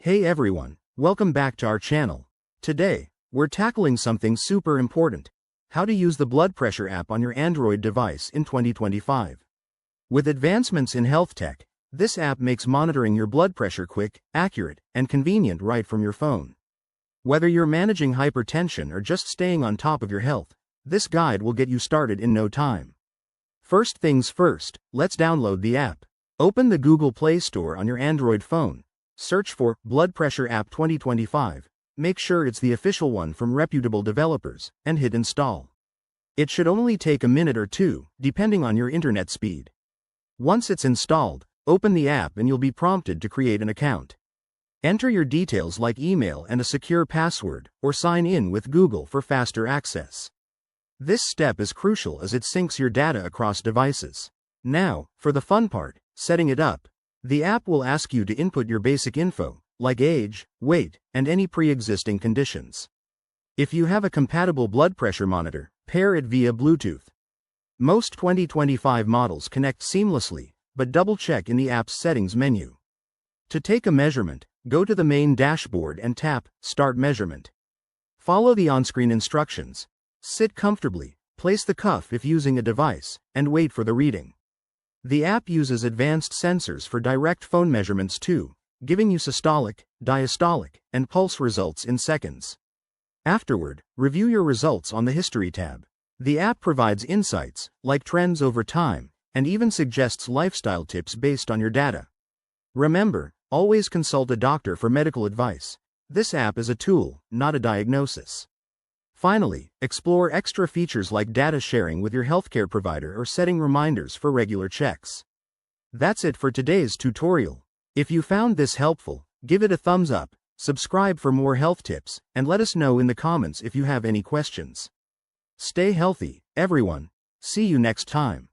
Hey everyone, welcome back to our channel. Today, we're tackling something super important: how to use the blood pressure app on your Android device in 2025. With advancements in health tech, this app makes monitoring your blood pressure quick, accurate, and convenient right from your phone. Whether you're managing hypertension or just staying on top of your health, this guide will get you started in no time. First things first, let's download the app. Open the Google Play Store on your Android phone. Search for Blood Pressure App 2025, make sure it's the official one from reputable developers, and hit install. It should only take a minute or two, depending on your internet speed. Once it's installed, open the app and you'll be prompted to create an account. Enter your details like email and a secure password, or sign in with Google for faster access. This step is crucial as it syncs your data across devices. Now, for the fun part, setting it up. The app will ask you to input your basic info, like age, weight, and any pre-existing conditions. If you have a compatible blood pressure monitor, pair it via Bluetooth. Most 2025 models connect seamlessly, but double-check in the app's settings menu. To take a measurement, go to the main dashboard and tap Start Measurement. Follow the on-screen instructions. Sit comfortably, place the cuff if using a device, and wait for the reading. The app uses advanced sensors for direct phone measurements too, giving you systolic, diastolic, and pulse results in seconds. Afterward, review your results on the History tab. The app provides insights, like trends over time, and even suggests lifestyle tips based on your data. Remember, always consult a doctor for medical advice. This app is a tool, not a diagnosis. Finally, explore extra features like data sharing with your healthcare provider or setting reminders for regular checks. That's it for today's tutorial. If you found this helpful, give it a thumbs up, subscribe for more health tips, and let us know in the comments if you have any questions. Stay healthy, everyone. See you next time.